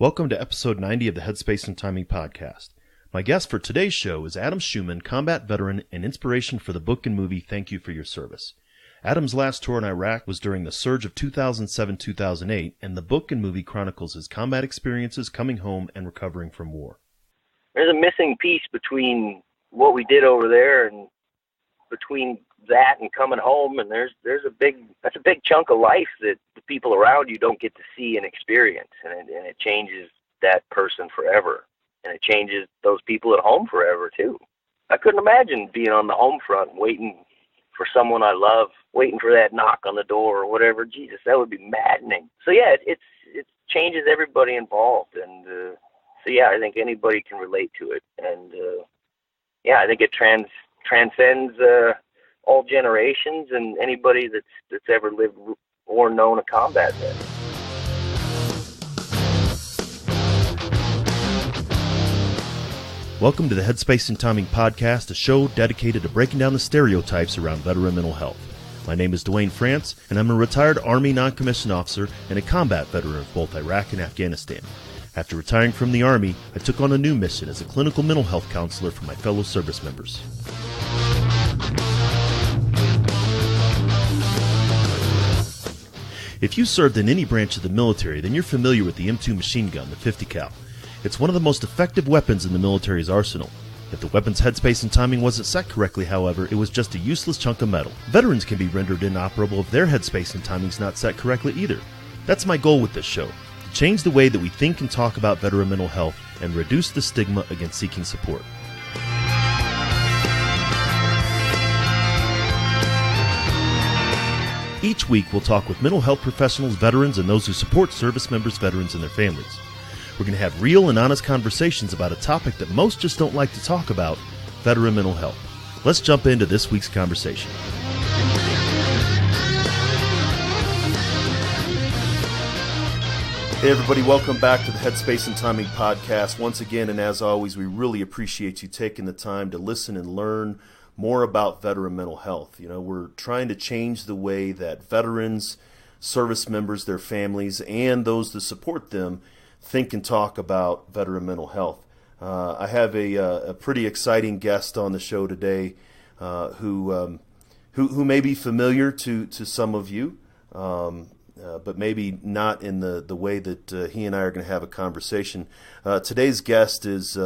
Welcome to episode 90 of the Headspace and Timing podcast. My guest for today's show is Adam Schumann, combat veteran and inspiration for the book and movie Thank You for Your Service. Adam's last tour in Iraq was during the surge of 2007-2008, and the book and movie chronicles his combat experiences coming home and recovering from war. There's a missing piece between what we did over there and between that and coming home, and that's a big chunk of life that the people around you don't get to see and experience, and it changes that person forever, and it changes those people at home forever too. I couldn't imagine being on the home front waiting for someone I love, waiting for that knock on the door or whatever. Jesus, that would be maddening. So yeah, it changes everybody involved, and so yeah, I think anybody can relate to it, and yeah, I think it transcends all generations and anybody that's ever lived or known a combat vet. Welcome to the Headspace and Timing podcast, a show dedicated to breaking down the stereotypes around veteran mental health. My name is Dwayne France, and I'm a retired Army non-commissioned officer and a combat veteran of both Iraq and Afghanistan. After retiring from the Army, I took on a new mission as a clinical mental health counselor for my fellow service members. If you served in any branch of the military, then you're familiar with the M2 machine gun, the 50 cal. It's one of the most effective weapons in the military's arsenal. If the weapon's headspace and timing wasn't set correctly, however, it was just a useless chunk of metal. Veterans can be rendered inoperable if their headspace and timing's not set correctly either. That's my goal with this show, to change the way that we think and talk about veteran mental health and reduce the stigma against seeking support. Each week, we'll talk with mental health professionals, veterans, and those who support service members, veterans, and their families. We're going to have real and honest conversations about a topic that most just don't like to talk about, veteran mental health. Let's jump into this week's conversation. Hey everybody, welcome back to the Headspace and Timing podcast. Once again, and as always, we really appreciate you taking the time to listen and learn more about veteran mental health. You know, we're trying to change the way that veterans, service members, their families, and those that support them think and talk about veteran mental health. I have a pretty exciting guest on the show today who may be familiar to some of you, but maybe not in the way that he and I are going to have a conversation. Today's guest is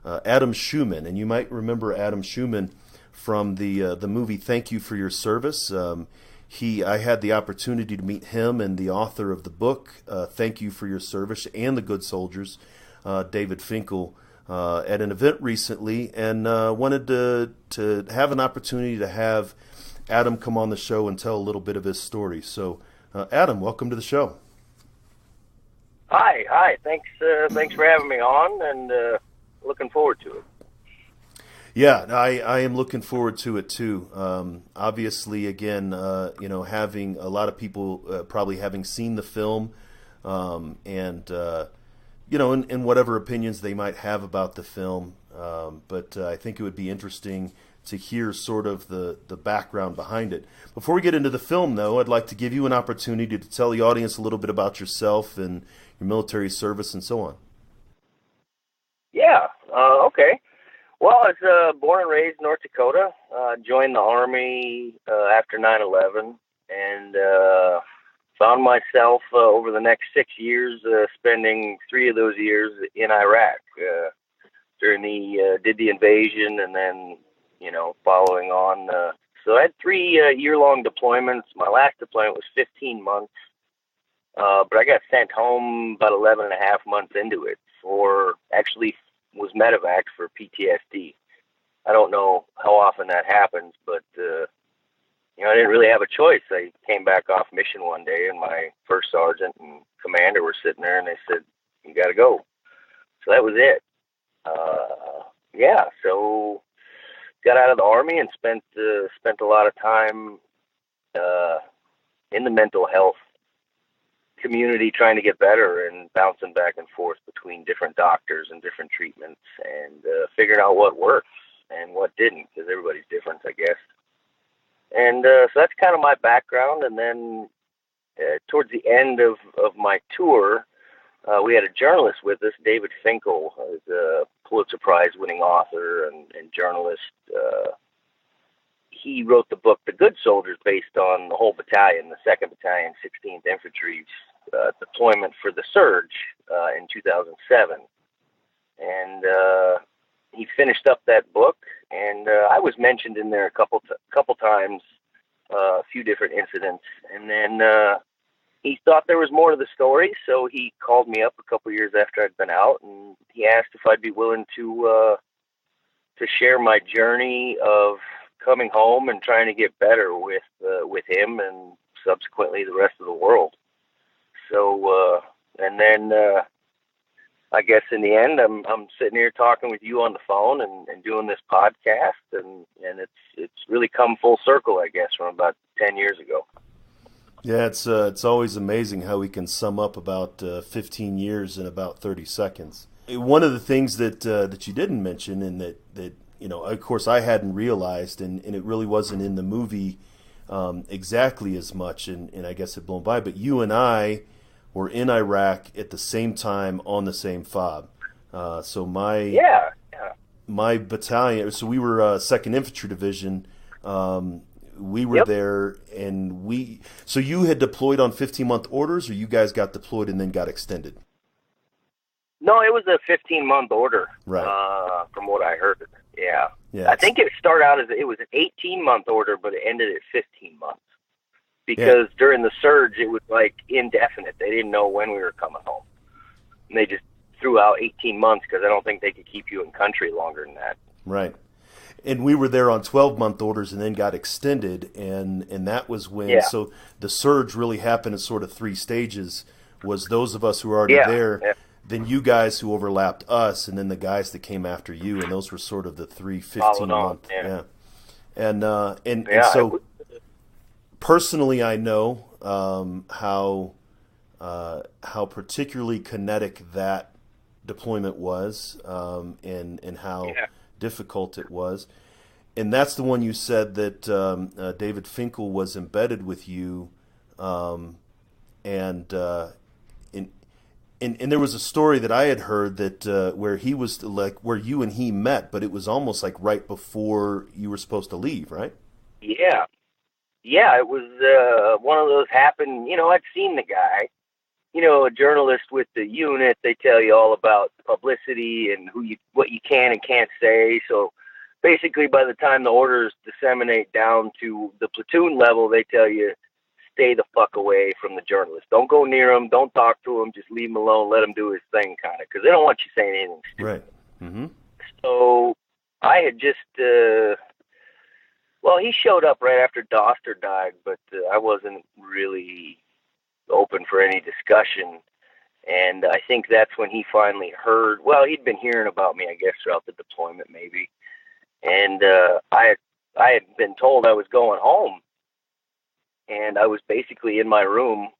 Adam Schumann, and you might remember Adam Schumann from the movie Thank You for Your Service. I had the opportunity to meet him and the author of the book Thank You for Your Service and the Good Soldiers, David Finkel, at an event recently, and wanted to have an opportunity to have Adam come on the show and tell a little bit of his story. So, Adam, welcome to the show. Hi. Thanks for having me on, and looking forward to it. Yeah, I am looking forward to it too. Obviously, again, having a lot of people probably having seen the film, and whatever opinions they might have about the film. But I think it would be interesting to hear sort of the background behind it. Before we get into the film, though, I'd like to give you an opportunity to tell the audience a little bit about yourself and your military service and so on. Yeah. Okay. Well, I was born and raised in North Dakota, joined the Army after 9/11, and found myself over the next 6 years spending 3 of those years in Iraq during did the invasion, and then, following on. So I had 3 year-long deployments. My last deployment was 15 months, but I got sent home about 11 and a half months into it was medevac for PTSD. I don't know how often that happens, but, I didn't really have a choice. I came back off mission one day, and my first sergeant and commander were sitting there, and they said, "You got to go." So that was it. So got out of the Army and spent a lot of time in the mental health community trying to get better and bouncing back and forth between different doctors and different treatments and figuring out what works and what didn't, because everybody's different, I guess. And so that's kind of my background. And then towards the end of my tour, we had a journalist with us, David Finkel, who's a Pulitzer Prize-winning author and journalist. He wrote the book The Good Soldiers, based on the whole battalion, the 2nd Battalion, 16th Infantry's deployment for the surge in 2007. And he finished up that book, and I was mentioned in there a couple times, a few different incidents, and then he thought there was more to the story, so he called me up a couple years after I'd been out, and he asked if I'd be willing to share my journey of coming home and trying to get better with him and subsequently the rest of the world. So and then I guess in the end, I'm sitting here talking with you on the phone and doing this podcast, and it's really come full circle, I guess, from about 10 years ago. Yeah, it's always amazing how we can sum up about 15 years in about 30 seconds. One of the things that you didn't mention, and that of course I hadn't realized, and it really wasn't in the movie exactly as much, and I guess it blown by, but you and I were in Iraq at the same time on the same fob. So my battalion, so we were 2nd Infantry Division. We were there, and so you had deployed on 15-month orders, or you guys got deployed and then got extended? No, it was a 15-month order, right? From what I heard. Yeah. I think it started out as it was an 18-month order, but it ended at 15 months. Because during the surge, it was like indefinite. They didn't know when we were coming home. And they just threw out 18 months because I don't think they could keep you in country longer than that. Right. And we were there on 12-month orders and then got extended, and that was when, so the surge really happened in sort of 3 stages, was those of us who were already there, then you guys who overlapped us, and then the guys that came after you, and those were sort of the 3 15-month. And so personally, I know how particularly kinetic that deployment was, and how difficult it was. And that's the one you said that David Finkel was embedded with you, and there was a story that I had heard that where he was like where you and he met, but it was almost like right before you were supposed to leave, right? Yeah, it was one of those happened. I'd seen the guy. A journalist with the unit, they tell you all about publicity and what you can and can't say. So basically, by the time the orders disseminate down to the platoon level, they tell you, stay the fuck away from the journalist. Don't go near him. Don't talk to him. Just leave him alone. Let him do his thing, kind of, because they don't want you saying anything stupid. Right. Mm-hmm. So I had just, he showed up right after Doster died, but I wasn't really open for any discussion. And I think that's when he finally heard, he'd been hearing about me, I guess, throughout the deployment maybe. And I had been told I was going home. And I was basically in my room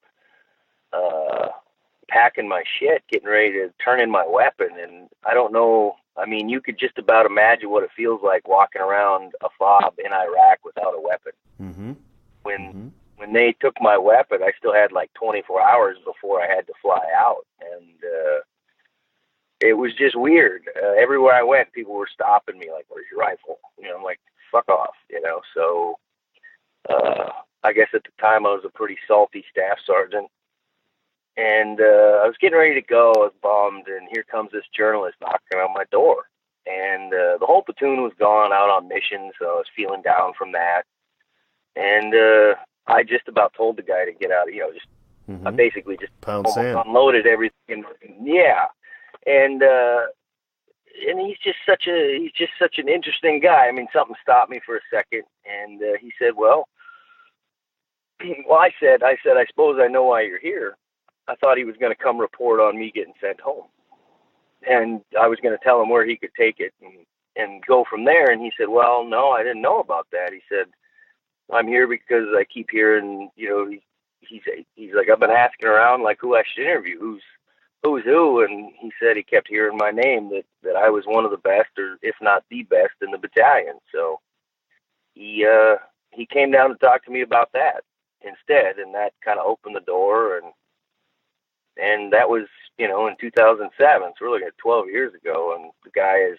packing my shit, getting ready to turn in my weapon. And I don't know, you could just about imagine what it feels like walking around a fob in Iraq without a weapon. Mm-hmm. When they took my weapon, I still had like 24 hours before I had to fly out. And it was just weird. Everywhere I went, people were stopping me like, where's your rifle? I'm like, fuck off, So I guess at the time I was a pretty salty staff sergeant. And I was getting ready to go. I was bummed. And here comes this journalist knocking on my door. And the whole platoon was gone out on mission, so I was feeling down from that. And I just about told the guy to get out. I basically just unloaded everything. Yeah, and he's just such an interesting guy. Something stopped me for a second, and he said, I said, I suppose I know why you're here. I thought he was going to come report on me getting sent home, and I was going to tell him where he could take it and go from there. And he said, well, no, I didn't know about that. He said, I'm here because I keep hearing, he's like, I've been asking around like who I should interview, who's who, and he said he kept hearing my name, that I was one of the best, or if not the best, in the battalion. So he came down to talk to me about that instead, and that kind of opened the door, and that was in 2007. So we're looking at 12 years ago, and the guy is,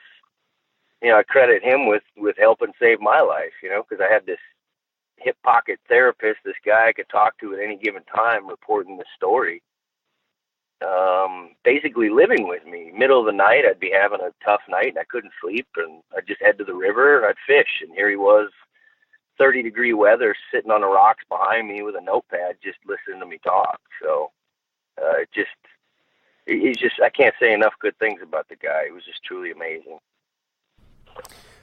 I credit him with helping save my life, because I had this hip pocket therapist, this guy I could talk to at any given time, reporting the story. Basically living with me. Middle of the night, I'd be having a tough night and I couldn't sleep, and I'd just head to the river and I'd fish. And here he was, 30-degree weather, sitting on the rocks behind me with a notepad, just listening to me talk. So, I can't say enough good things about the guy. He was just truly amazing.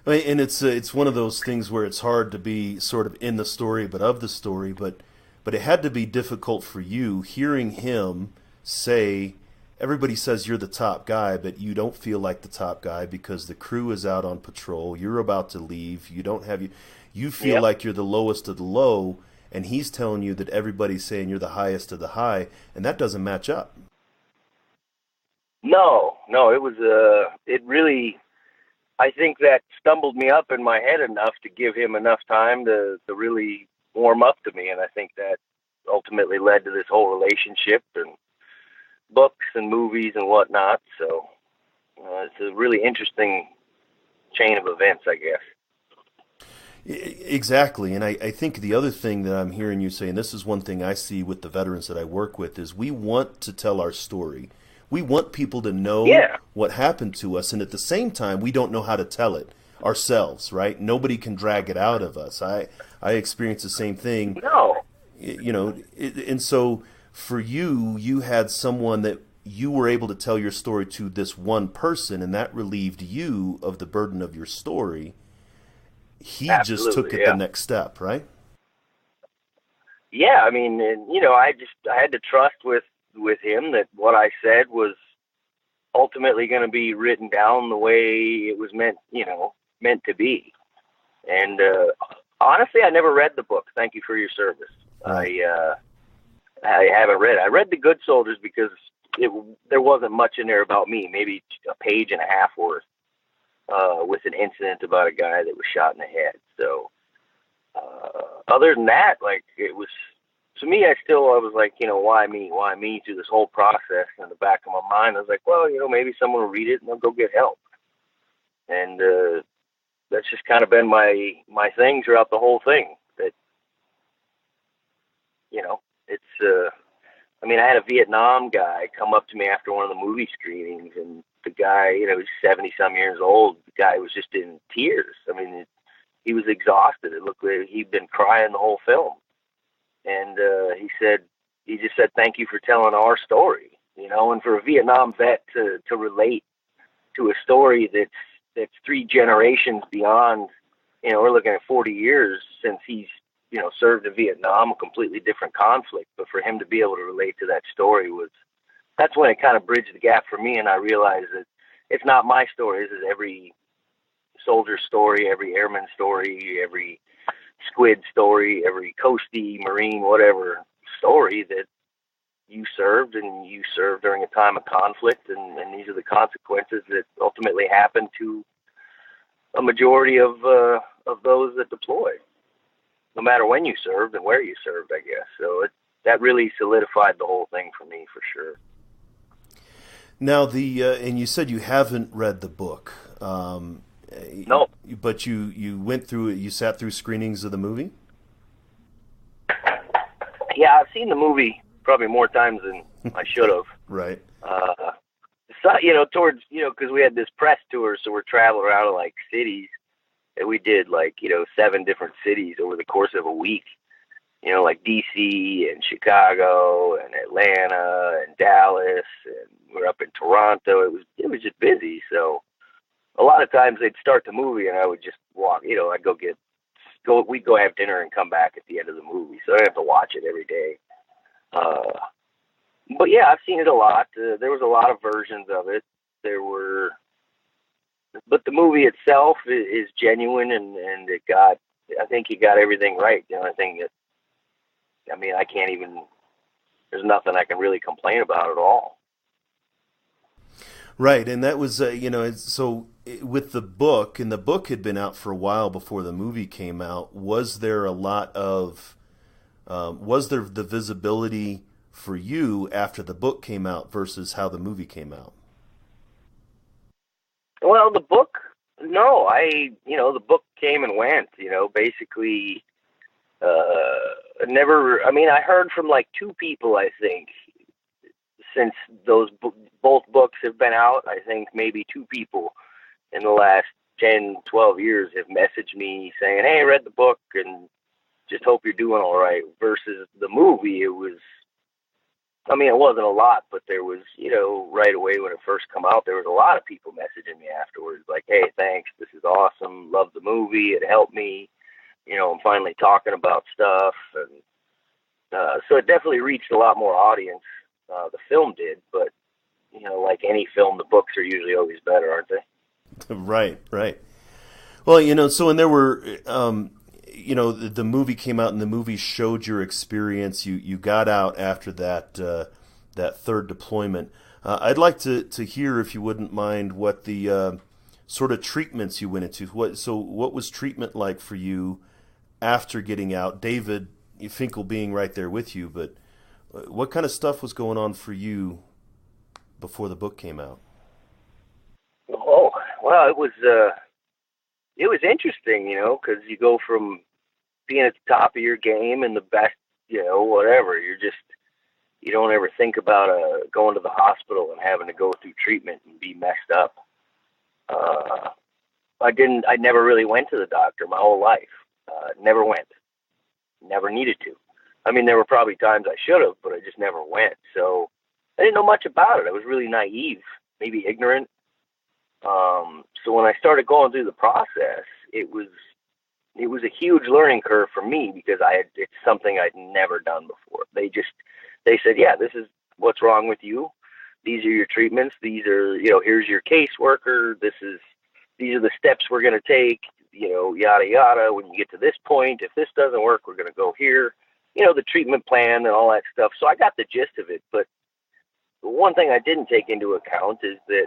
And it's one of those things where it's hard to be sort of in the story, but of the story. But it had to be difficult for you hearing him say, everybody says you're the top guy, but you don't feel like the top guy because the crew is out on patrol. You're about to leave. You feel Yep. like you're the lowest of the low, and he's telling you that everybody's saying you're the highest of the high, and that doesn't match up. No, it was it really, I think that stumbled me up in my head enough to give him enough time to really warm up to me, and I think that ultimately led to this whole relationship and books and movies and whatnot. So it's a really interesting chain of events, I guess. Exactly, and I think the other thing that I'm hearing you say, and this is one thing I see with the veterans that I work with, is we want to tell our story. We want people to know what happened to us, and at the same time, we don't know how to tell it ourselves, right? Nobody can drag it out of us. I experienced the same thing. No. And so for you had someone that you were able to tell your story to, this one person, and that relieved you of the burden of your story. He Absolutely, just took it the next step, right? Yeah, I mean, I had to trust with him that what I said was ultimately going to be written down the way it was meant to be. And honestly, I never read the book. Thank you for your service. Right. I haven't read it. I read The Good Soldiers because there wasn't much in there about me, maybe a page and a half worth, with an incident about a guy that was shot in the head. So other than that, like, it was, to me, I was like, why me? Why me through this whole process? In the back of my mind, I was like, well, maybe someone will read it and they'll go get help. And that's just kind of been my thing throughout the whole thing. That, it's, I had a Vietnam guy come up to me after one of the movie screenings, and the guy, he's 70-some years old. The guy was just in tears. He was exhausted. It looked like he'd been crying the whole film. And he just said, thank you for telling our story, and for a Vietnam vet to relate to a story that's 3 generations beyond, we're looking at 40 years since he's, served in Vietnam, a completely different conflict. But for him to be able to relate to that story that's when it kind of bridged the gap for me. And I realized that it's not my story. This is every soldier story, every airman story, every squid story, every coastie, Marine, whatever story that you served during a time of conflict. And these are the consequences that ultimately happen to a majority of those that deploy, no matter when you served and where you served, I guess. So that really solidified the whole thing for me, for sure. Now, and you said you haven't read the book. No. But you went through it. You sat through screenings of the movie? Yeah, I've seen the movie probably more times than I should have. Right. So, towards, because we had this press tour, so we're traveling around to, like, cities. And we did, 7 different cities over the course of a week. Like DC and Chicago and Atlanta and Dallas, and we're up in Toronto. It was just busy. So a lot of times they'd start the movie and I would just walk. I'd we'd go have dinner and come back at the end of the movie. So I didn't have to watch it every day. But yeah, I've seen it a lot. There was a lot of versions of it. But the movie itself is genuine, and I think he got everything right. The only thing that, I can't even, there's nothing I can really complain about at all. Right, and that was, so with the book, and the book had been out for a while before the movie came out, was there the visibility for you after the book came out versus how the movie came out? Well, the book, no, the book came and went, basically, never, I heard from like two people, I think, since both books have been out. I think maybe two people in the last 10, 12 years have messaged me saying, hey, I read the book and just hope you're doing all right. Versus the movie, it wasn't a lot, but there was, right away when it first come out, there was a lot of people messaging me afterwards like, hey, thanks, this is awesome, love the movie, it helped me, I'm finally talking about stuff. And so it definitely reached a lot more audience. The film did, but, like any film, the books are usually always better, aren't they? Right. Well, so and there were, the movie came out and the movie showed your experience. You got out after that third deployment. I'd like to hear, if you wouldn't mind, what the sort of treatments you went into. What was treatment like for you after getting out? David Finkel being right there with you, but what kind of stuff was going on for you before the book came out? Oh, well, it was interesting, because you go from being at the top of your game and the best, whatever. You don't ever think about going to the hospital and having to go through treatment and be messed up. I never really went to the doctor my whole life. Never went. Never needed to. There were probably times I should have, but I just never went. So I didn't know much about it. I was really naive, maybe ignorant. So when I started going through the process, it was a huge learning curve for me because it's something I'd never done before. They said, yeah, this is what's wrong with you. These are your treatments. These are, here's your caseworker. These are the steps we're going to take, yada, yada. When you get to this point, if this doesn't work, we're going to go here, the treatment plan and all that stuff. So I got the gist of it. But one thing I didn't take into account is that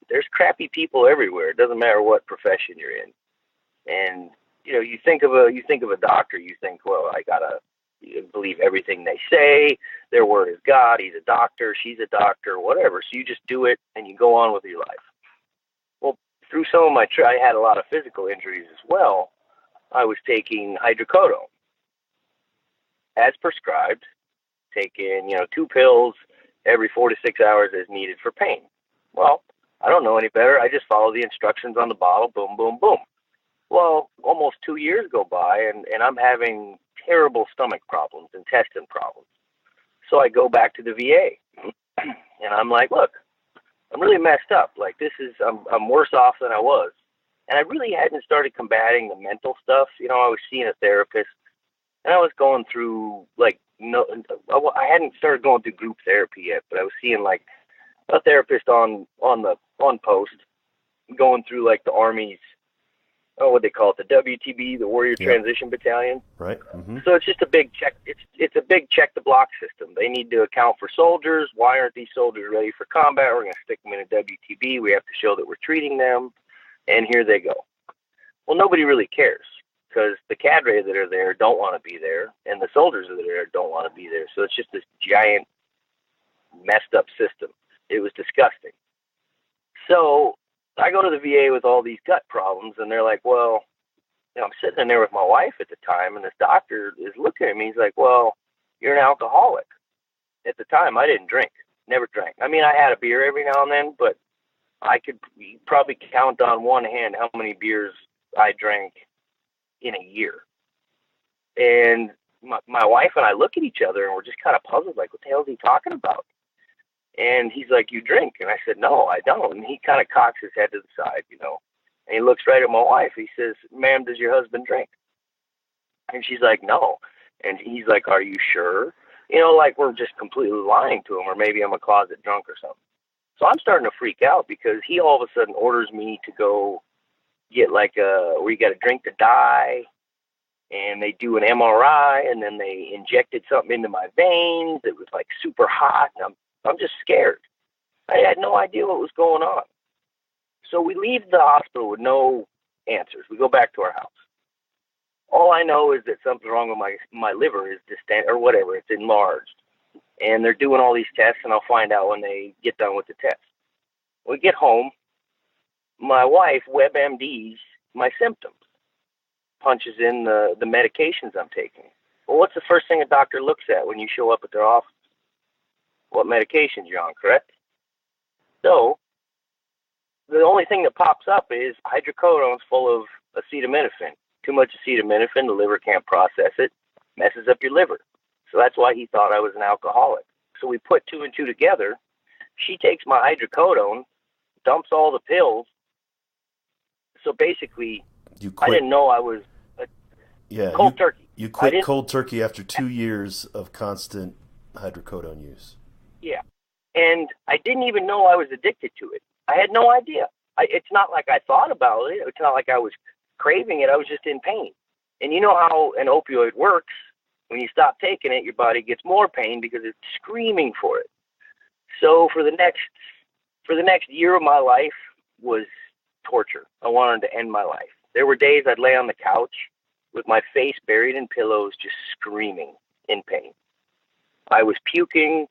there's crappy people everywhere. It doesn't matter what profession you're in. And, you think of a doctor, you think, well, I gotta believe everything they say. Their word is God. He's a doctor. She's a doctor, whatever. So you just do it and you go on with your life. Well, through some of I had a lot of physical injuries as well. I was taking hydrocodone as prescribed, taking, 2 pills every 4 to 6 hours as needed for pain. Well, I don't know any better. I just follow the instructions on the bottle. Boom, boom, boom. Well, almost 2 years go by, and I'm having terrible stomach problems, intestine problems. So I go back to the VA, and I'm like, look, I'm really messed up. Like, I'm worse off than I was. And I really hadn't started combating the mental stuff. I was seeing a therapist, and I was going through, I hadn't started going through group therapy yet, but I was seeing, a therapist on post, going through, the Army's, what they call it, the WTB, the Warrior Transition Battalion. Right. Mm-hmm. So it's just a big check. It's a big check the block system. They need to account for soldiers. Why aren't these soldiers ready for combat? We're going to stick them in a WTB. We have to show that we're treating them. And here they go. Well, nobody really cares because the cadre that are there don't want to be there, and the soldiers that are there don't want to be there. So it's just this giant messed up system. It was disgusting. So I go to the VA with all these gut problems, and they're like, well, I'm sitting in there with my wife at the time, and this doctor is looking at me. He's like, well, you're an alcoholic. At the time, I didn't drink, never drank. I had a beer every now and then, but I could probably count on one hand how many beers I drank in a year. And my wife and I look at each other, and we're just kind of puzzled, like, what the hell is he talking about? And he's like, you drink? And I said, no, I don't. And he kind of cocks his head to the side, and he looks right at my wife. He says, ma'am, does your husband drink? And she's like, no. And he's like, are you sure? Like we're just completely lying to him, or maybe I'm a closet drunk or something. So I'm starting to freak out because he all of a sudden orders me to go get where you got to drink to die. And they do an MRI, and then they injected something into my veins. It was super hot. And I'm just scared. I had no idea what was going on. So we leave the hospital with no answers. We go back to our house. All I know is that something's wrong with my liver is distended or whatever. It's enlarged. and they're doing all these tests, and I'll find out when they get done with the test. When we get home, my wife WebMDs my symptoms, punches in the medications I'm taking. Well, what's the first thing a doctor looks at when you show up at their office? What medications you're on, correct? So the only thing that pops up is hydrocodone's full of acetaminophen. Too much acetaminophen, the liver can't process it, messes up your liver. So that's why he thought I was an alcoholic. So we put two and two together. She takes my hydrocodone, dumps all the pills. So basically, I didn't know I was cold turkey. You quit cold turkey after 2 years of constant hydrocodone use. Yeah. And I didn't even know I was addicted to it. I had no idea. It's not like I thought about it. It's not like I was craving it. I was just in pain. And you know how an opioid works. When you stop taking it, your body gets more pain because it's screaming for it. So for the next year of my life was torture. I wanted to end my life. There were days I'd lay on the couch with my face buried in pillows, just screaming in pain. I was puking.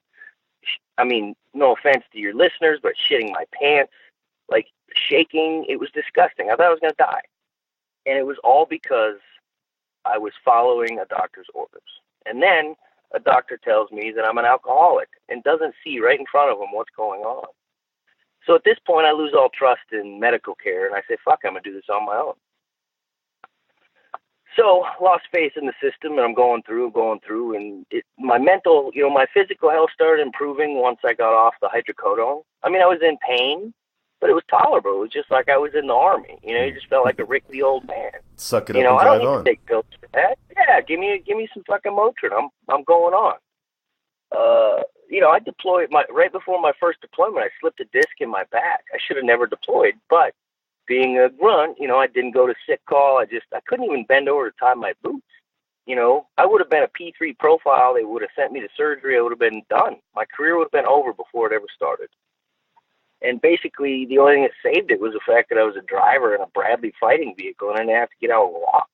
I mean, no offense to your listeners, but shitting my pants, like shaking. It was disgusting. I thought I was going to die. And it was all because I was following a doctor's orders. And then a doctor tells me that I'm an alcoholic and doesn't see right in front of him what's going on. So at this point, I lose all trust in medical care, and I say, fuck, I'm going to do this on my own. So lost faith in the system, and I'm going through, and my mental, my physical health started improving once I got off the hydrocodone. I mean, I was in pain, but it was tolerable. It was just like I was in the Army. You just felt like a rickety old man. Suck it up and drive on. I don't need to take pills for that. Yeah, give me some fucking Motrin. I'm going on. I deployed right before my first deployment. I slipped a disc in my back. I should have never deployed, but being a grunt, I didn't go to sick call. I couldn't even bend over to tie my boots. I would have been a P3 profile. They would have sent me to surgery. I would have been done. My career would have been over before it ever started. And basically, the only thing that saved it was the fact that I was a driver in a Bradley fighting vehicle, and I didn't have to get out and walk.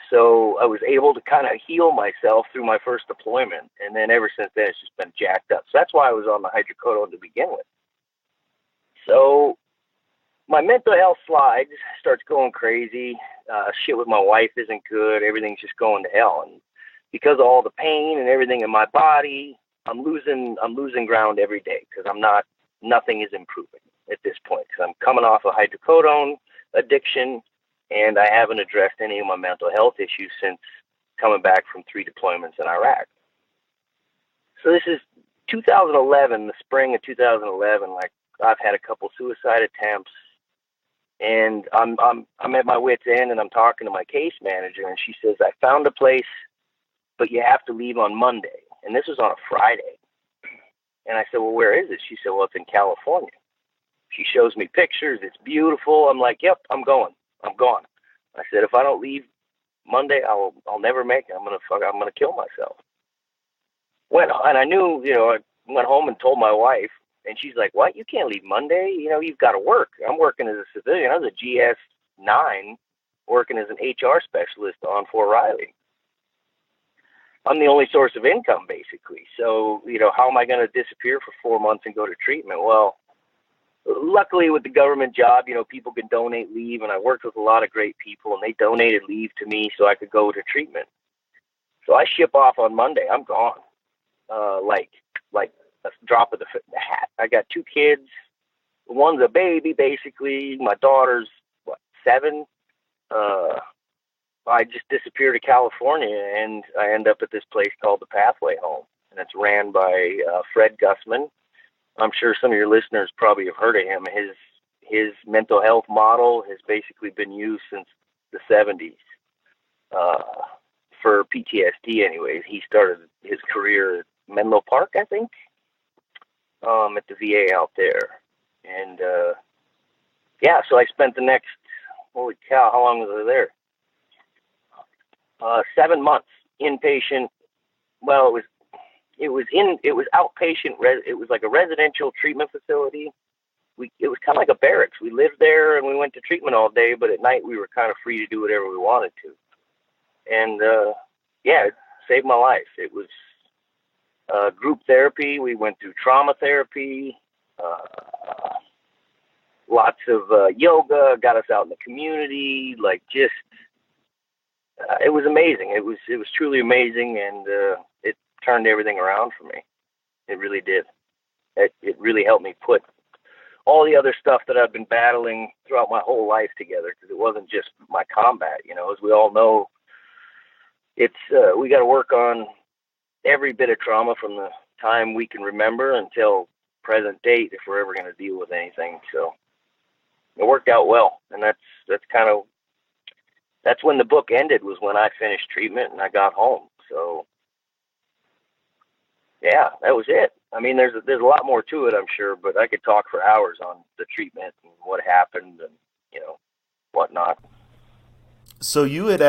So I was able to kind of heal myself through my first deployment, and then ever since then, it's just been jacked up. So that's why I was on the hydrocodone to begin with. So my mental health slides, starts going crazy. Shit with my wife isn't good. Everything's just going to hell. And because of all the pain and everything in my body, I'm losing ground every day because nothing is improving at this point. Because I'm coming off a hydrocodone addiction, and I haven't addressed any of my mental health issues since coming back from 3 deployments in Iraq. So this is 2011, the spring of 2011. Like, I've had a couple suicide attempts, and I'm at my wit's end, and I'm talking to my case manager, and she says, I found a place, but you have to leave on Monday. And this was on a Friday. And I said, well, where is it? She said, well, it's in California. She shows me pictures. It's beautiful. I'm like, yep, I'm going. I'm gone. I said, if I don't leave Monday, I'll never make it. I'm gonna kill myself. And I knew, I went home and told my wife, and she's like, what? You can't leave Monday? You've got to work. I'm working as a civilian. I was a GS9 working as an HR specialist on Fort Riley. I'm the only source of income, basically. So, how am I going to disappear for 4 months and go to treatment? Well, luckily with the government job, people can donate leave, and I worked with a lot of great people, and they donated leave to me so I could go to treatment. So I ship off on Monday. I'm gone. Like a drop of the hat. I got 2 kids. One's a baby, basically. My daughter's, 7? I just disappeared to California, and I end up at this place called the Pathway Home, and it's ran by Fred Gussman. I'm sure some of your listeners probably have heard of him. His mental health model has basically been used since the 70s for PTSD anyways. He started his career at Menlo Park, I think, at the VA out there. And, so I spent the next, holy cow, how long was I there? 7 months inpatient. Well, it was outpatient. It was like a residential treatment facility. It was kind of like a barracks. We lived there and we went to treatment all day, but at night we were kind of free to do whatever we wanted to. And it saved my life. It was group therapy. We went through trauma therapy, lots of yoga, got us out in the community, like just, it was amazing. It was truly amazing, and it turned everything around for me. It really did. It really helped me put all the other stuff that I've been battling throughout my whole life together, because it wasn't just my combat. You know, as we all know, it's we got to work on every bit of trauma from the time we can remember until present date if we're ever going to deal with anything. So it worked out well, and that's when the book ended, was when I finished treatment and I got home. So yeah, that was it. I mean, there's a lot more to it, I'm sure, but I could talk for hours on the treatment and what happened and, you know, whatnot. So you had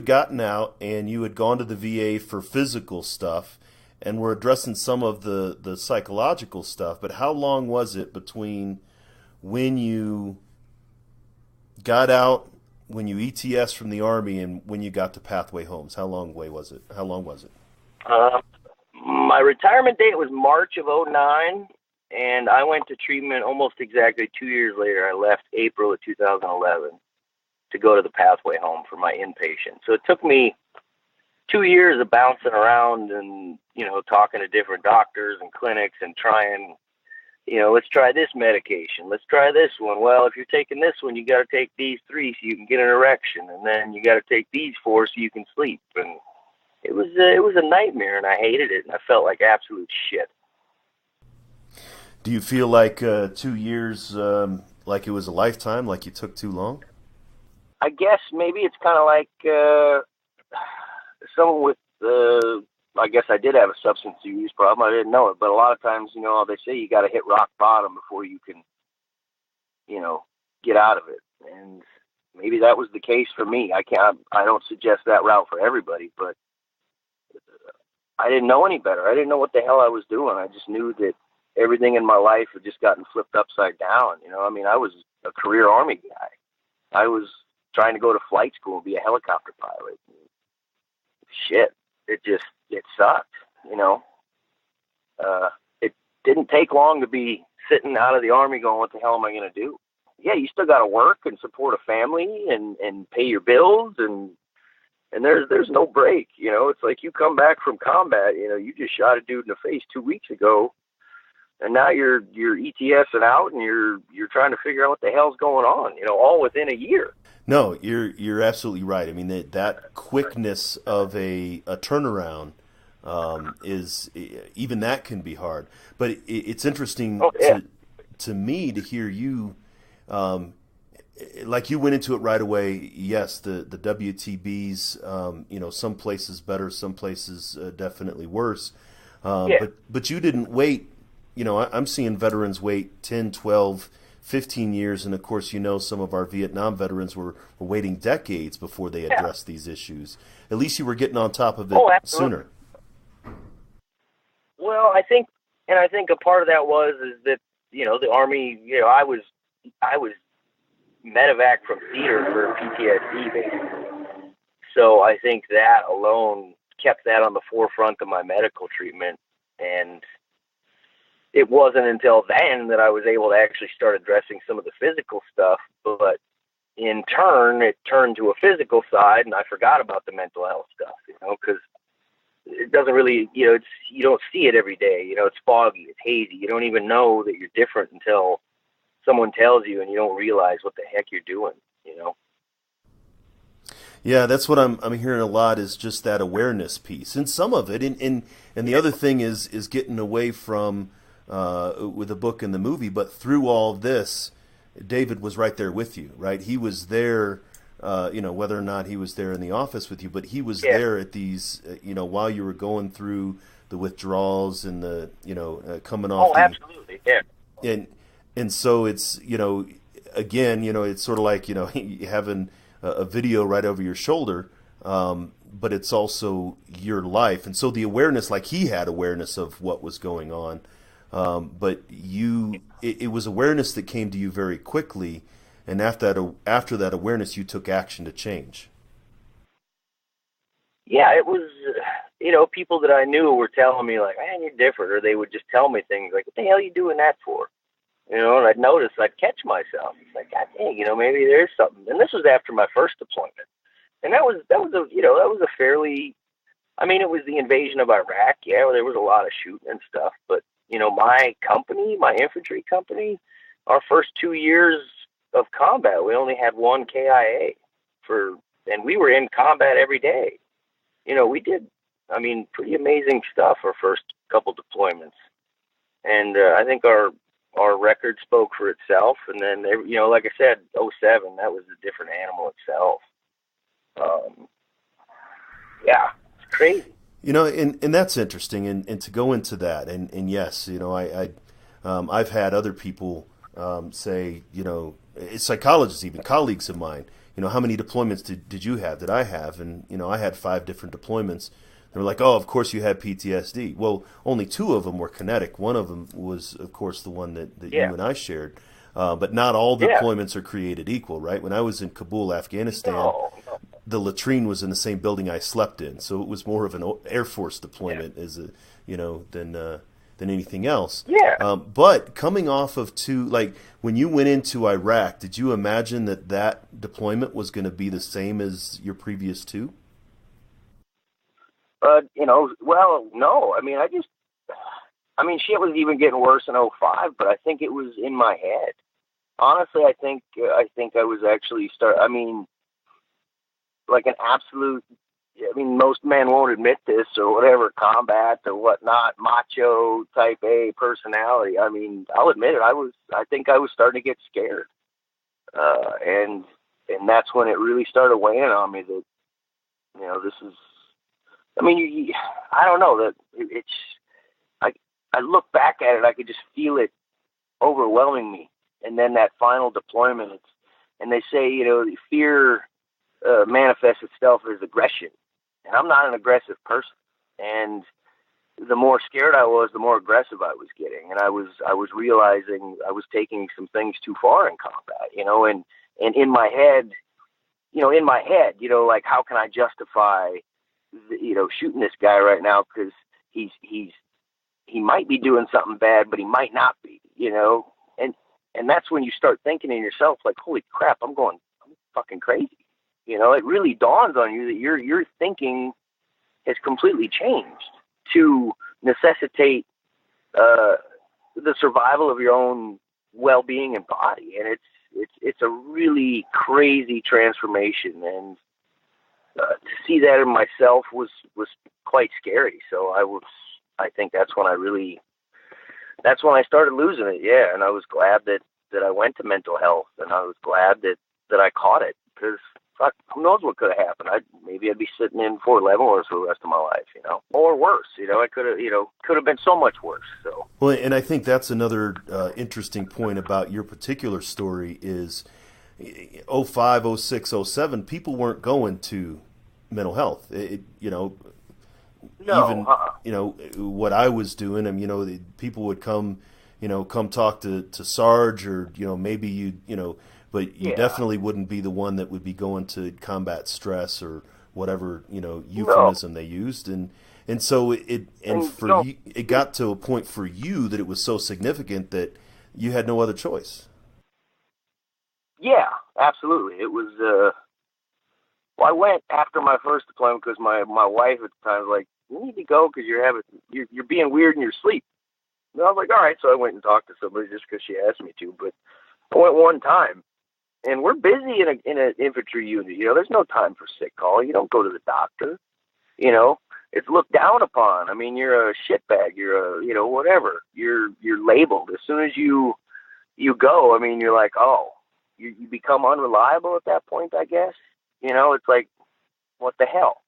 gotten out and you had gone to the VA for physical stuff, and we're addressing some of the psychological stuff, but how long was it between when you got out, when you ETS from the Army, and when you got to Pathway Homes? How long was it? My retirement date was March of '09, and I went to treatment almost exactly 2 years later. I left April of 2011 to go to the Pathway Home for my inpatient. So it took me 2 years of bouncing around and, you know, talking to different doctors and clinics and trying, you know, let's try this medication. Let's try this one. Well, if you're taking this one, you got to take these 3 so you can get an erection. And then you got to take these 4 so you can sleep. And it was a nightmare, and I hated it, and I felt like absolute shit. Do you feel like 2 years, like it was a lifetime, like you took too long? I guess maybe it's kind of like someone with, I guess I did have a substance use problem. I didn't know it, but a lot of times, you know, they say you got to hit rock bottom before you can, you know, get out of it. And maybe that was the case for me. I don't suggest that route for everybody, but I didn't know any better. I didn't know what the hell I was doing. I just knew that everything in my life had just gotten flipped upside down. You know, I mean, I was a career Army guy. I was trying to go to flight school and be a helicopter pilot. Shit, it sucked, you know. It didn't take long to be sitting out of the Army going, what the hell am I going to do? Yeah, you still got to work and support a family and pay your bills, and there's no break, you know. It's like you come back from combat, you know, you just shot a dude in the face 2 weeks ago, and now you're ETSing out, and you're trying to figure out what the hell's going on, you know, all within a year. No, you're absolutely right. I mean, that quickness of a turnaround is, even that can be hard. But it's interesting to me to hear you, like you went into it right away. Yes, the WTBs, you know, some places better, some places definitely worse. But you didn't wait. You know, I'm seeing veterans wait 10, 12, 15 years, and of course, you know, some of our Vietnam veterans were waiting decades before they addressed these issues. At least you were getting on top of it sooner. Well, I think a part of that is that, you know, the Army, you know, I was medevac from theater for PTSD, basically. So I think that alone kept that on the forefront of my medical treatment, and it wasn't until then that I was able to actually start addressing some of the physical stuff, but in turn, it turned to a physical side, and I forgot about the mental health stuff, you know, because it doesn't really, you know, you don't see it every day, you know, it's foggy, it's hazy, you don't even know that you're different until someone tells you, and you don't realize what the heck you're doing, you know. Yeah, that's what I'm hearing a lot, is just that awareness piece, and some of it, and the other thing is getting away from with the book and the movie, but through all this, David was right there with you, right? He was there, you know, whether or not he was there in the office with you, but he was there at these, you know, while you were going through the withdrawals and the, you know, coming off. Oh, absolutely, yeah. And so it's, you know, again, you know, it's sort of like, you know, having a video right over your shoulder, but it's also your life. And so the awareness, like he had awareness of what was going on. But it was awareness that came to you very quickly, and after that awareness, you took action to change. Yeah, it was, people that I knew were telling me like, man, you're different, or they would just tell me things like, what the hell are you doing that for? And I'd notice, I'd catch myself. It's like, God dang, maybe there's something. And this was after my first deployment. And that was a fairly, it was the invasion of Iraq. Yeah, there was a lot of shooting and stuff. But, my company, my infantry company, our first 2 years of combat, we only had one KIA and we were in combat every day. We did, pretty amazing stuff our first couple deployments. And I think our record spoke for itself. And then, like I said, '07, that was a different animal itself. Yeah, it's crazy. And that's interesting. And to go into that, and yes, I've had other people say, psychologists, even colleagues of mine, how many deployments did you have? Did I have? And, I had 5 different deployments. They were like, oh, of course you had PTSD. Well, only 2 of them were kinetic. One of them was, of course, the one that you and I shared. But not all deployments are created equal, right? When I was in Kabul, Afghanistan, the latrine was in the same building I slept in. So it was more of an Air Force deployment than anything else. Yeah. But coming off of 2, like when you went into Iraq, did you imagine that deployment was going to be the same as your previous 2? Well, no. Shit was even getting worse in '05, but I think it was in my head. Honestly, I think I was actually like an absolute, most men won't admit this or whatever, combat or whatnot, macho type A personality. I'll admit it. I think I was starting to get scared. And that's when it really started weighing on me that, this is, I don't know that I look back at it, I could just feel it overwhelming me. And then that final deployment, and they say, fear manifests itself as aggression. And I'm not an aggressive person. And the more scared I was, the more aggressive I was getting. And I was realizing I was taking some things too far in combat, and in my head, like, how can I justify, shooting this guy right now? Because he might be doing something bad, but he might not be, and that's when you start thinking in yourself, like, holy crap, I'm fucking crazy. It really dawns on you that your thinking has completely changed to necessitate the survival of your own well-being and body. And it's a really crazy transformation. And to see that in myself was quite scary. So I think that's when I started losing it. Yeah. And I was glad that I went to mental health, and I was glad that I caught it, because fuck, who knows what could have happened? Maybe I'd be sitting in Fort Leavenworth for the rest of my life, or worse. It could have been so much worse. So. Well, and I think that's another interesting point about your particular story is 05, 06, 07, people weren't going to mental health. No, what I was doing, people would come talk to Sarge, or, maybe but you definitely wouldn't be the one that would be going to combat stress or whatever, euphemism they used. And so it got to a point for you that it was so significant that you had no other choice. Yeah, absolutely. It was, well, I went after my first deployment because my wife at the time was like, you need to go because you're being weird in your sleep. And I was like, all right. So I went and talked to somebody just because she asked me to, but I went one time. And we're busy in an infantry unit. There's no time for sick call. You don't go to the doctor. It's looked down upon. You're a shitbag. You're a, whatever. You're labeled. As soon as you go, you're like, oh, you become unreliable at that point, I guess. It's like, what the hell?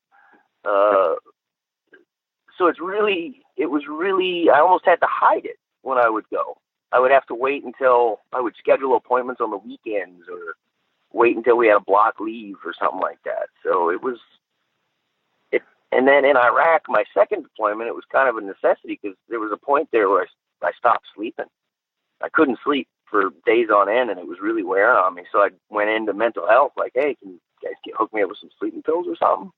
So it was really, I almost had to hide it when I would go. I would have to wait until I would schedule appointments on the weekends, or wait until we had a block leave or something like that. So and then in Iraq, my second deployment, it was kind of a necessity because there was a point there where I stopped sleeping. I couldn't sleep for days on end, and it was really wearing on me. So I went into mental health, like, hey, can you guys hook me up with some sleeping pills or something?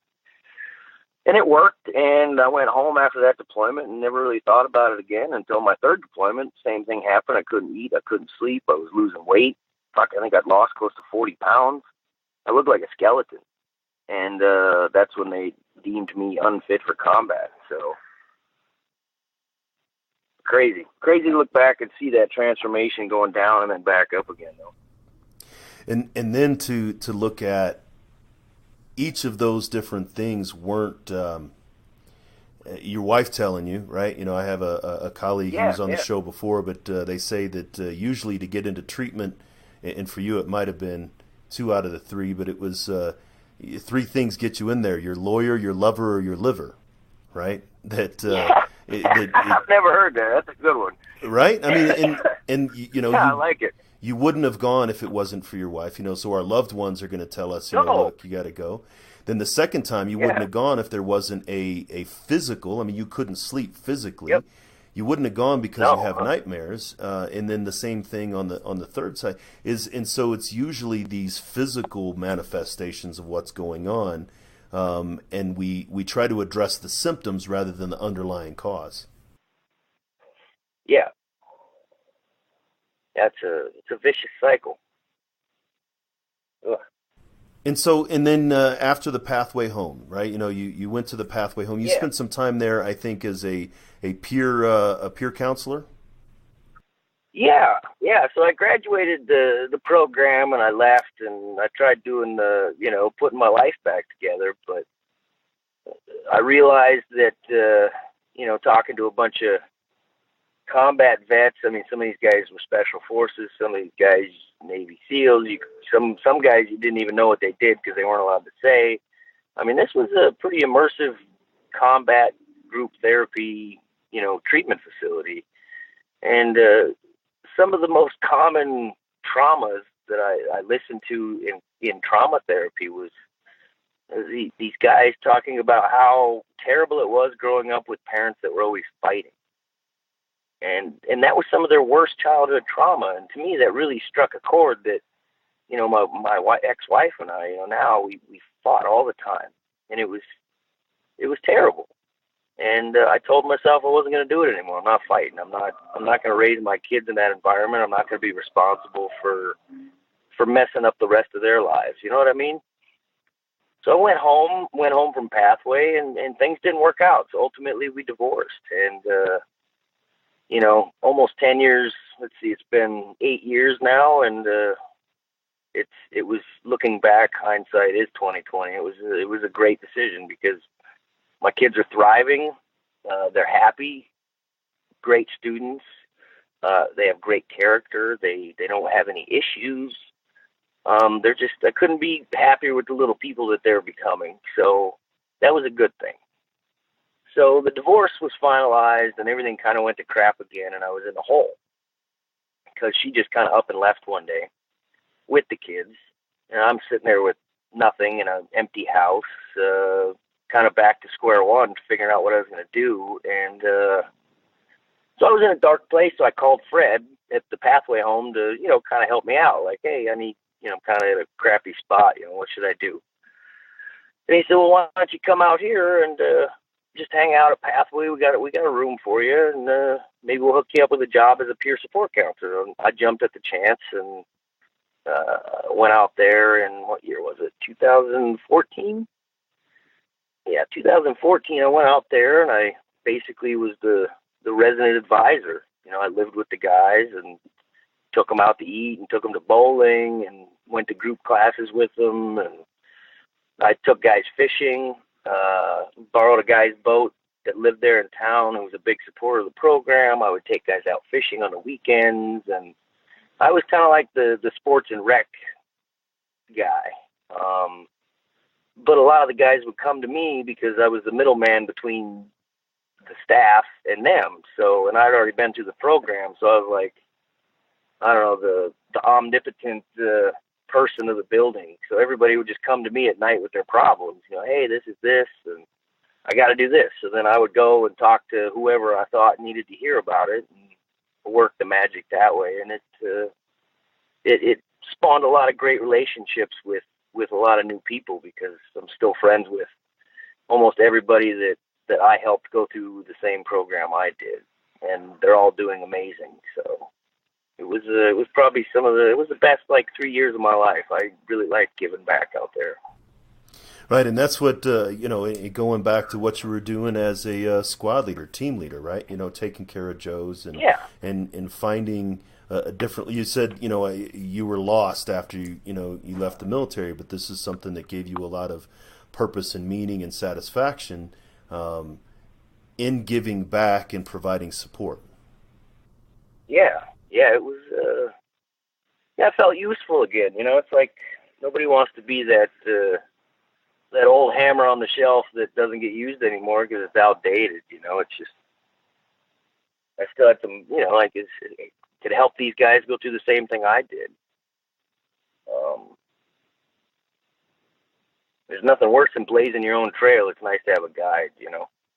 And it worked, and I went home after that deployment and never really thought about it again until my third deployment. Same thing happened. I couldn't eat. I couldn't sleep. I was losing weight. Fuck, I think I'd lost close to 40 pounds. I looked like a skeleton. And that's when they deemed me unfit for combat. So crazy to look back and see that transformation going down and then back up again, though. And then to look at each of those different things weren't your wife telling you, right? I have a colleague who was on the show before, but they say that usually to get into treatment, and for you it might have been 2 out of the 3, but it was 3 things get you in there: your lawyer, your lover, or your liver, right? I've never heard that. That's a good one. Right? I mean, and I like it. You wouldn't have gone if it wasn't for your wife, so our loved ones are going to tell us, look, you got to go. Then the second time, you wouldn't have gone if there wasn't a physical. I mean, you couldn't sleep physically. Yep. You wouldn't have gone because you have nightmares. And then the same thing on the third side and so it's usually these physical manifestations of what's going on, and we try to address the symptoms rather than the underlying cause. Yeah. It's a vicious cycle. Ugh. And then after the pathway home, right? You went to the pathway home. You spent some time there, I think, as a peer counselor. Yeah. So I graduated the program and I left and I tried doing putting my life back together, but I realized that talking to a bunch of combat vets. I mean, some of these guys were special forces. Some of these guys, Navy SEALs. Some guys you didn't even know what they did because they weren't allowed to say. I mean, this was a pretty immersive combat group therapy, treatment facility. And some of the most common traumas that I listened to in trauma therapy was these guys talking about how terrible it was growing up with parents that were always fighting. And that was some of their worst childhood trauma. And to me, that really struck a chord that, my ex-wife and I, now we fought all the time, and it was terrible. And I told myself I wasn't going to do it anymore. I'm not fighting. I'm not going to raise my kids in that environment. I'm not going to be responsible for messing up the rest of their lives. You know what I mean? So I went home from Pathway, and things didn't work out. So ultimately we divorced, and almost 10 years. Let's see, it's been 8 years now, and it was, looking back, hindsight is 2020. It was a great decision because my kids are thriving. They're happy, great students. They have great character. They don't have any issues. I couldn't be happier with the little people that they're becoming. So that was a good thing. So the divorce was finalized and everything kind of went to crap again, and I was in a hole because she just kind of up and left one day with the kids, and I'm sitting there with nothing in an empty house, kind of back to square one, figuring out what I was going to do. And so I was in a dark place, so I called Fred at the Pathway home to, kind of help me out. Like, hey, I need, I'm kind of at a crappy spot, what should I do? And he said, well, why don't you come out here and just hang out at Pathway? We got a room for you, and maybe we'll hook you up with a job as a peer support counselor. And I jumped at the chance and went out there. And what year was it? 2014. Yeah, 2014. I went out there, and I basically was the resident advisor. I lived with the guys and took them out to eat and took them to bowling and went to group classes with them. And I took guys fishing. Borrowed a guy's boat that lived there in town who was a big supporter of the program. I would take guys out fishing on the weekends, and I was kind of like the sports and rec guy. But a lot of the guys would come to me because I was the middleman between the staff and them. So, and I'd already been through the program, so I was like, I don't know, the omnipotent person of the building. So everybody would just come to me at night with their problems. Hey, this is this, and I got to do this. So then I would go and talk to whoever I thought needed to hear about it and work the magic that way. And it spawned a lot of great relationships with a lot of new people because I'm still friends with almost everybody that I helped go through the same program I did, and they're all doing amazing. So it was probably it was the best like 3 years of my life. I really liked giving back out there. Right, and that's what going back to what you were doing as a squad leader, team leader, right? Taking care of Joes and Yeah. and finding a different. You said you were lost after you left the military, but this is something that gave you a lot of purpose and meaning and satisfaction in giving back and providing support. Yeah, it was. I felt useful again. It's like nobody wants to be that old hammer on the shelf that doesn't get used anymore because it's outdated. It's just I still had some. Like it could help these guys go through the same thing I did. There's nothing worse than blazing your own trail. It's nice to have a guide.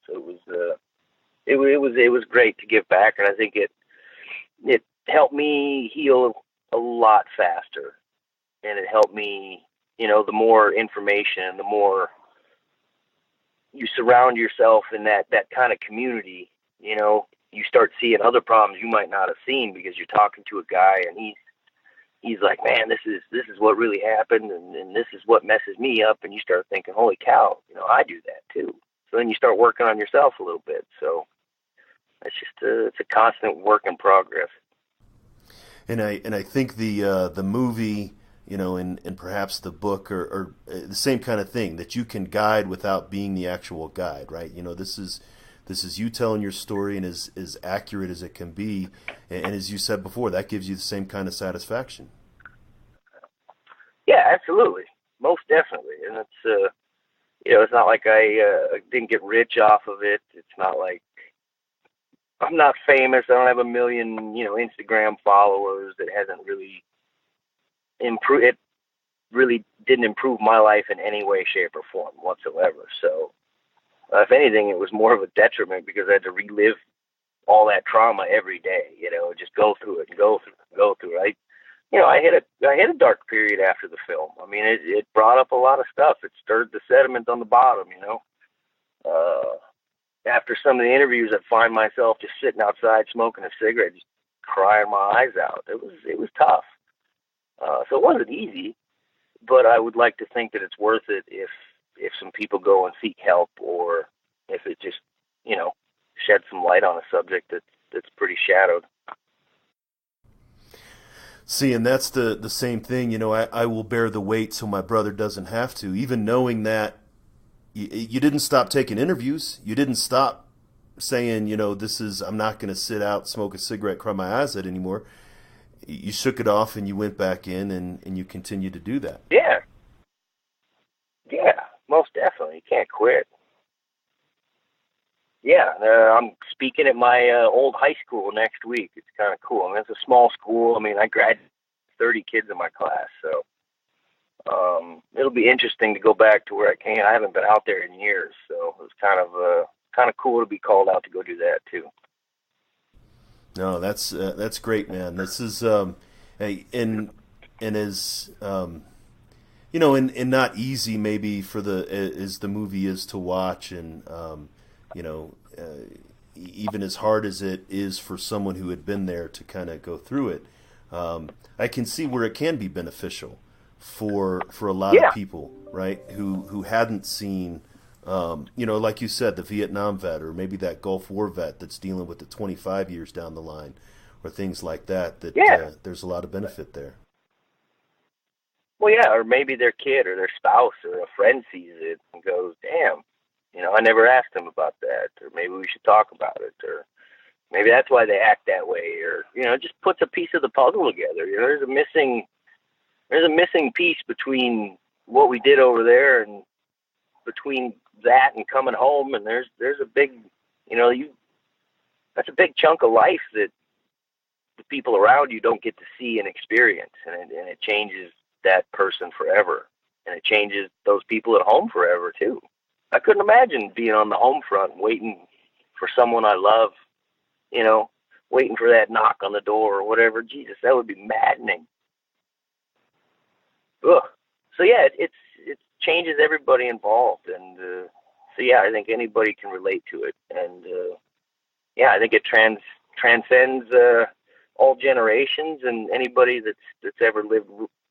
So it was. It was great to give back, and I think it helped me heal a lot faster, and it helped me, the more information, the more you surround yourself in that kind of community, you start seeing other problems you might not have seen because you're talking to a guy and he's like, man, this is what really happened, and this is what messes me up, and you start thinking, holy cow, I do that too. So then you start working on yourself a little bit. So it's just it's a constant work in progress. And I think the movie, and perhaps the book are the same kind of thing, that you can guide without being the actual guide, right? This is you telling your story and as accurate as it can be, and as you said before, that gives you the same kind of satisfaction. Yeah, absolutely, most definitely, and it's it's not like I didn't get rich off of it. It's not like I'm not famous. I don't have a million, Instagram followers. It hasn't really improved. It really didn't improve my life in any way, shape, or form whatsoever. So, if anything, it was more of a detriment because I had to relive all that trauma every day. Just go through it and go through it and go through it. I hit a dark period after the film. I mean, it brought up a lot of stuff. It stirred the sediment on the bottom. After some of the interviews, I'd find myself just sitting outside smoking a cigarette, just crying my eyes out. It was tough. So it wasn't easy, but I would like to think that it's worth it if some people go and seek help, or if it just, sheds some light on a subject that's pretty shadowed. See, and that's the same thing. I will bear the weight so my brother doesn't have to, even knowing that you didn't stop taking interviews. You didn't stop saying, I'm not going to sit out, smoke a cigarette, cry my eyes out anymore. You shook it off and you went back in and you continue to do that. Yeah. Yeah, most definitely. You can't quit. Yeah, I'm speaking at my old high school next week. It's kind of cool. I mean, it's a small school. I mean, I graduated 30 kids in my class, so it'll be interesting to go back to where I came. I haven't been out there in years, so it was kind of cool to be called out to go do that too. No, that's great, man. This is and as and not easy maybe for as the movie is to watch, and even as hard as it is for someone who had been there to kind of go through it. I can see where it can be beneficial for a lot of people, right? Who hadn't seen, like you said, the Vietnam vet, or maybe that Gulf War vet that's dealing with it 25 years down the line, or things like that. There's a lot of benefit there. Well, yeah, or maybe their kid or their spouse or a friend sees it and goes, "Damn, I never asked them about that," or maybe we should talk about it, or maybe that's why they act that way, or it just puts a piece of the puzzle together. There's a missing piece between what we did over there and between that and coming home, and there's a big, that's a big chunk of life that the people around you don't get to see and experience, and it changes that person forever, and it changes those people at home forever too. I couldn't imagine being on the home front waiting for someone I love, waiting for that knock on the door or whatever. Jesus, that would be maddening. Ugh. So yeah, it changes everybody involved, and So yeah, I think anybody can relate to it, and yeah, I think it transcends all generations and anybody that's ever lived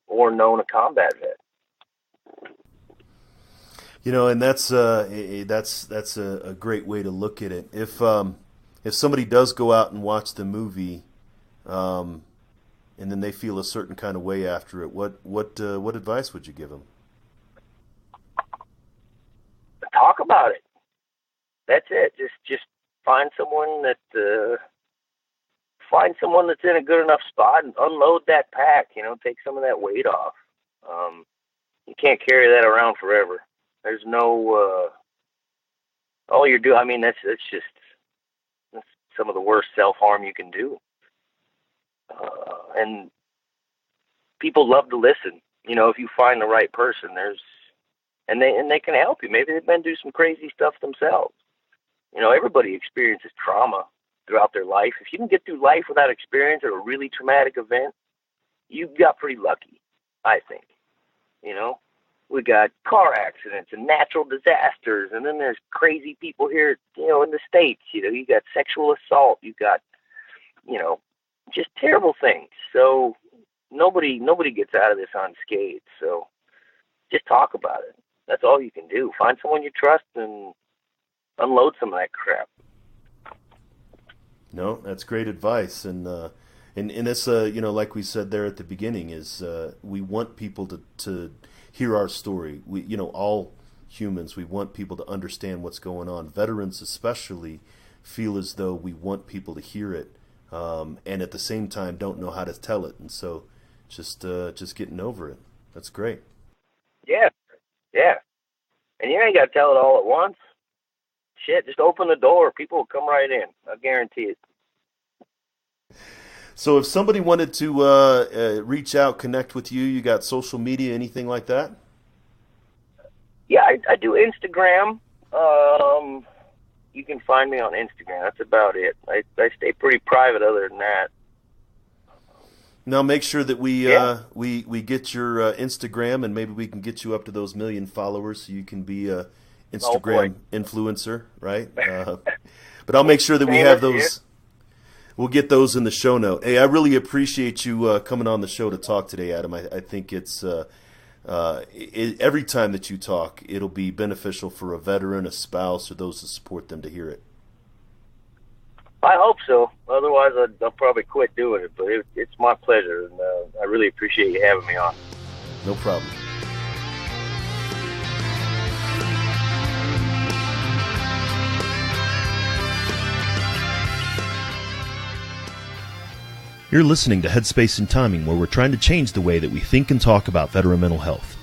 or known a combat vet. And that's a great way to look at it. If somebody does go out and watch the movie, and then they feel a certain kind of way after it, what advice would you give them? Talk about it. That's it. Just find someone that's in a good enough spot and unload that pack. Take some of that weight off. You can't carry that around forever. There's no all you're doing. I mean, that's some of the worst self-harm you can do. And people love to listen. If you find the right person, and they can help you. Maybe they've been through some crazy stuff themselves. Everybody experiences trauma throughout their life. If you can get through life without experience or a really traumatic event, you got pretty lucky, I think. We got car accidents and natural disasters, and then there's crazy people here, in the States. You got sexual assault, you got, just terrible things. So nobody gets out of this unscathed. So just talk about it. That's all you can do. Find someone you trust and unload some of that crap. No, that's great advice, and it's like we said there at the beginning, is we want people to hear our story. We all humans, we want people to understand what's going on. Veterans especially feel as though we want people to hear it, and at the same time don't know how to tell it, and so just getting over it. That's great. Yeah, and you ain't got to tell it all at once. Shit, just open the door. People will come right in. I guarantee it. So if somebody wanted to reach out, connect with you, you got social media, anything like that? Yeah, I do Instagram. You can find me on Instagram. That's about it. I stay pretty private other than that. Now make sure that we get your Instagram, and maybe we can get you up to those 1 million followers so you can be a Instagram influencer, right? But I'll make sure that we have those. We'll get those in the show note. Hey, I really appreciate you coming on the show to talk today, Adam. I think it's every time that you talk, it'll be beneficial for a veteran, a spouse, or those that support them to hear it. I hope so. Otherwise, I'll probably quit doing it. But it's my pleasure, and I really appreciate you having me on. No problem. You're listening to Headspace and Timing, where we're trying to change the way that we think and talk about veteran mental health.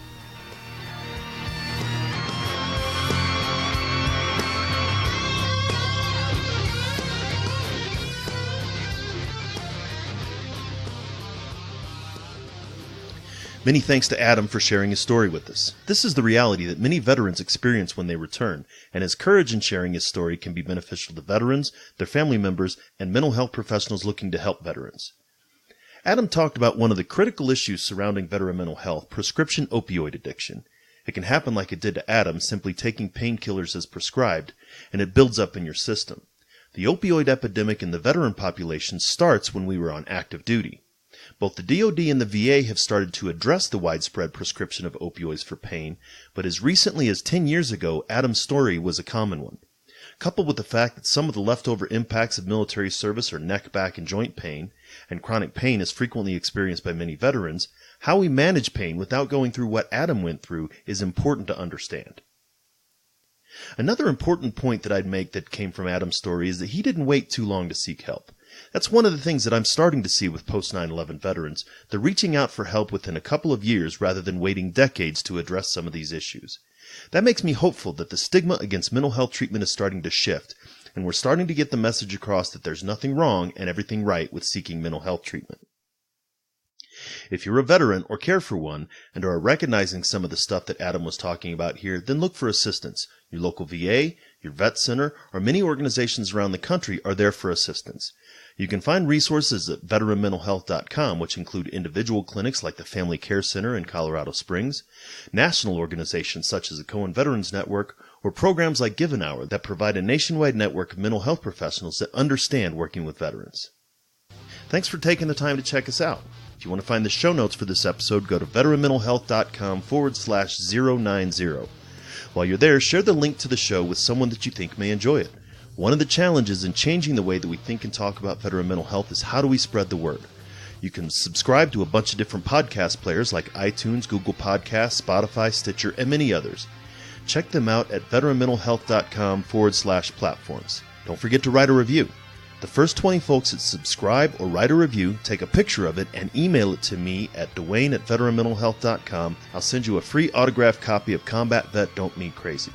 Many thanks to Adam for sharing his story with us. This is the reality that many veterans experience when they return, and his courage in sharing his story can be beneficial to veterans, their family members, and mental health professionals looking to help veterans. Adam talked about one of the critical issues surrounding veteran mental health, prescription opioid addiction. It can happen like it did to Adam, simply taking painkillers as prescribed, and it builds up in your system. The opioid epidemic in the veteran population starts when we were on active duty. Both the DoD and the VA have started to address the widespread prescription of opioids for pain, but as recently as 10 years ago, Adam's story was a common one. Coupled with the fact that some of the leftover impacts of military service are neck, back, and joint pain, and chronic pain is frequently experienced by many veterans, how we manage pain without going through what Adam went through is important to understand. Another important point that I'd make that came from Adam's story is that he didn't wait too long to seek help. That's one of the things that I'm starting to see with post-9/11 veterans. They're reaching out for help within a couple of years rather than waiting decades to address some of these issues. That makes me hopeful that the stigma against mental health treatment is starting to shift, and we're starting to get the message across that there's nothing wrong and everything right with seeking mental health treatment. If you're a veteran or care for one and are recognizing some of the stuff that Adam was talking about here, then look for assistance. Your local VA, your vet center, or many organizations around the country are there for assistance. You can find resources at veteranmentalhealth.com, which include individual clinics like the Family Care Center in Colorado Springs, national organizations such as the Cohen Veterans Network, or programs like Give an Hour that provide a nationwide network of mental health professionals that understand working with veterans. Thanks for taking the time to check us out. If you want to find the show notes for this episode, go to veteranmentalhealth.com/090. While you're there, share the link to the show with someone that you think may enjoy it. One of the challenges in changing the way that we think and talk about veteran mental health is how do we spread the word? You can subscribe to a bunch of different podcast players like iTunes, Google Podcasts, Spotify, Stitcher, and many others. Check them out at veteranmentalhealth.com/platforms. Don't forget to write a review. The first 20 folks that subscribe or write a review, take a picture of it and email it to me at Dwayne@veteranmentalhealth.com. I'll send you a free autographed copy of Combat Vet Don't Need Crazy.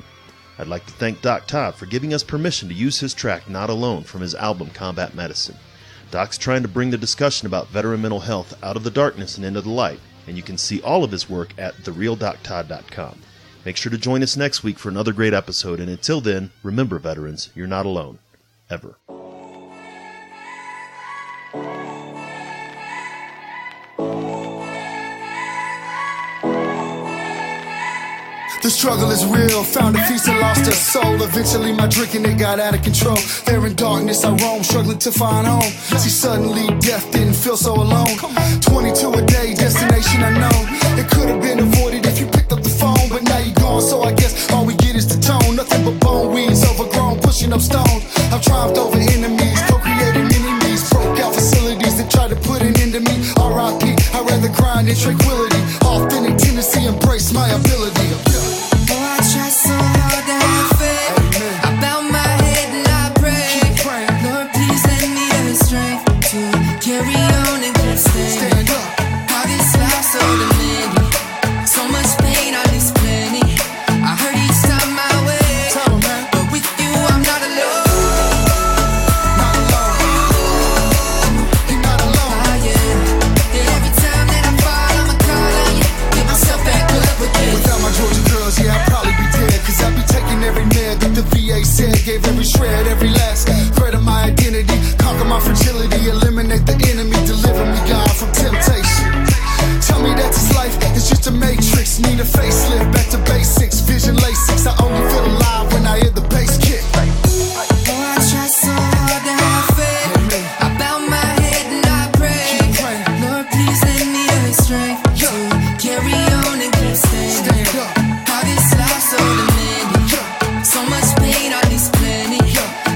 I'd like to thank Doc Todd for giving us permission to use his track Not Alone from his album Combat Medicine. Doc's trying to bring the discussion about veteran mental health out of the darkness and into the light, and you can see all of his work at therealdoctodd.com. Make sure to join us next week for another great episode, and until then, remember veterans, you're not alone. Ever. The struggle is real, found a feast and lost a soul. Eventually my drinking, it got out of control. There in darkness I roam, struggling to find home. See, suddenly death didn't feel so alone. 22 a day, destination unknown. It could have been avoided if you picked up the phone, but now you're gone, so I guess all we get is the tone. Nothing but bone weeds, overgrown, pushing up stones. I've triumphed over enemies, co-created enemies. Broke out facilities that tried to put an end to me. R.I.P. I'd rather grind in tranquility. Authentic tendency, embrace my ability. I try so hard to have faith. I bow my head and I pray. Lord, please lend me the strength to carry on and keep staying. How this life so demanding, so much pain on this planet. I hurt each time I wait, but with you I'm not alone. You're not alone. Yeah, every time that I fall I'ma call on you, get myself back up again. Without my Georgia girls, yeah, I'd probably be dead. Cause I'd be taking every med that the VA said. Gave every shred, every last thread of my identity. Conquer my fragility, eliminate the enemy. Deliver me, God, from temptation. Tell me that this life is just a matrix. Need a facelift, back to basics. Vision Lasix, I only feel alive when I hear the bass kick. I try so hard to have faith. I bow my head and I pray. Lord, please lend me the strength to carry on and keep staying. Stand up. How this life so demanding, so much pain on this planet.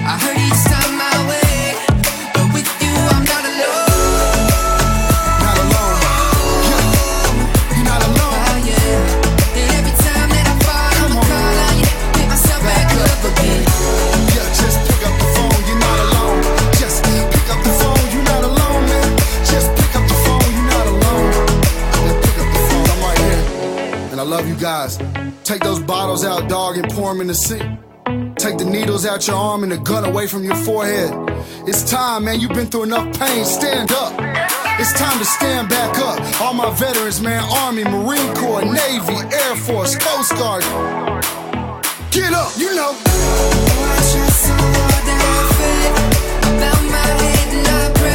I hurt each time I wake, but with you I'm not alone. Not alone. You're not alone. And every time that I fall I'ma call on you, pick myself back up again. Yeah, just pick up the phone, you're not alone. Just pick up the phone, you're not alone, man. Just pick up the phone, you're not alone. Yeah, pick up the phone, I'm right here. And I love you guys. Take those bottles out, dog, and pour them in the sink. Take the needles out your arm and the gun away from your forehead. It's time, man, you've been through enough pain, stand up. It's time to stand back up. All my veterans, man, Army, Marine Corps, Navy, Air Force, Coast Guard. Get up, you know. I try so hard to have faith. I bow my head and I pray.